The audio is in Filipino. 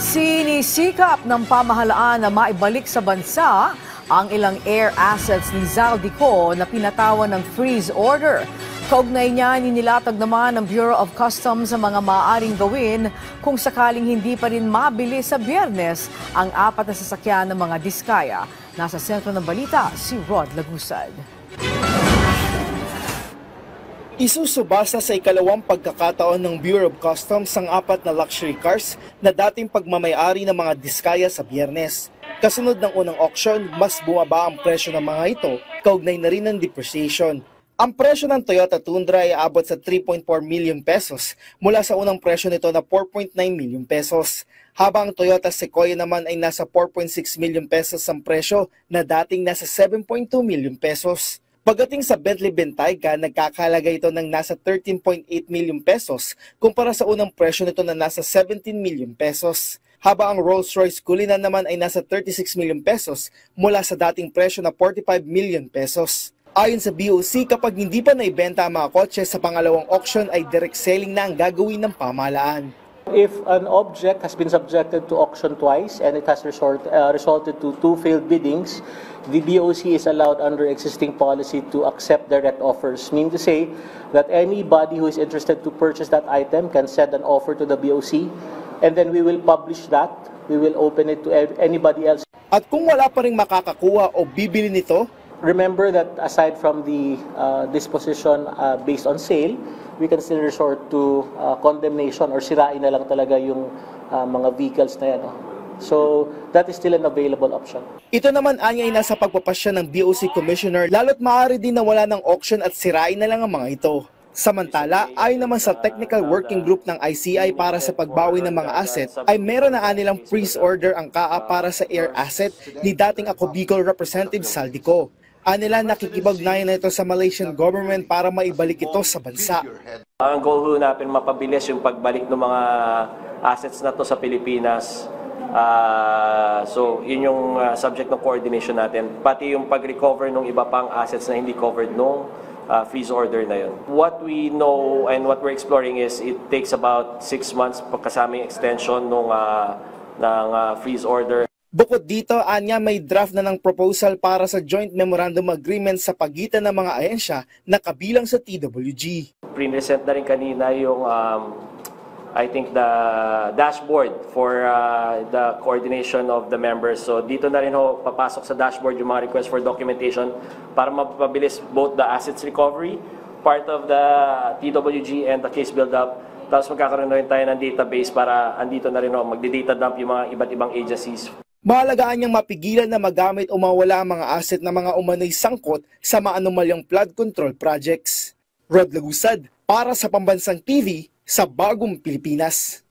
Sinisikap ng pamahalaan na maibalik sa bansa ang ilang air assets ni Zaldico na pinatawan ng freeze order. Kaugnay niya, ninilatag naman ng Bureau of Customs ang mga maaaring gawin kung sakaling hindi pa rin mabili sa Biyernes ang 4 na sasakyan ng mga Diskaya. Nasa sentro ng balita, si Rod Lagusad. Isusubasta sa ikalawang pagkakataon ng Bureau of Customs ang 4 na luxury cars na dating pagmamayari ng mga Diskaya sa Biyernes. Kasunod ng unang auction, mas bumaba ang presyo ng mga ito, kaugnay na rin ng depreciation. Ang presyo ng Toyota Tundra ay abot sa 3.4 million pesos mula sa unang presyo nito na 4.9 million pesos. Habang ang Toyota Sequoia naman ay nasa 4.6 million pesos ang presyo na dating nasa 7.2 million pesos. Pagdating sa Bentley Bentayga, nagkakahalaga ito ng nasa 13.8 million pesos kumpara sa unang presyo nito na nasa 17 million pesos. Habang ang Rolls-Royce Cullinan naman ay nasa 36 million pesos mula sa dating presyo na 45 million pesos. Ayon sa BOC, kapag hindi pa naibenta ang mga kotse sa pangalawang auction ay direct selling na ang gagawin ng pamahalaan. If an object has been subjected to auction twice and it has resulted to 2 failed biddings, the BOC is allowed under existing policy to accept direct offers. Meaning to say that anybody who is interested to purchase that item can send an offer to the BOC and then we will publish that. We will open it to anybody else. At kung wala pa ring makakakuha o bibili nito, remember that aside from the disposition based on sale, we can still resort to condemnation or sirain na lang talaga yung mga vehicles na yan. So that is still an available option. Ito naman anya ay nasa pagpapasya ng BOC Commissioner lalo't maaari din na wala ng auction at sirain na lang ang mga ito. Samantala, ayon naman sa Technical Working Group ng ICI para sa pagbawi ng mga asset, ay meron na anilang freeze order ang KAA para sa air asset ni dating Ako Bicol Representative Zaldico. Anila nakikipag-ugnayan na ito sa Malaysian government para maibalik ito sa bansa. Ang goal natin mapabilis yung pagbalik ng mga assets na to sa Pilipinas. So yun yung subject ng coordination natin. Pati yung pag-recover ng iba pang assets na hindi covered nung freeze order na yun. What we know and what we're exploring is it takes about 6 months pagkasaming extension ng freeze order. Bukod dito, anya may draft na ng proposal para sa Joint Memorandum Agreement sa pagitan ng mga ahensya na kabilang sa TWG. Present na rin kanina yung I think the dashboard for the coordination of the members. So dito na rin ho papasok sa dashboard yung mga request for documentation para mapabilis both the assets recovery, part of the TWG and the case build-up. Tapos magkakaroon na rin tayo ng database para andito na rin ho magdi-data dump yung mga iba't ibang agencies. Mahalagaan niyang mapigilan na magamit o mawala ang mga asset na mga umano'y sangkot sa maanomalyang flood control projects. Rod Lagusad para sa Pambansang TV sa Bagong Pilipinas.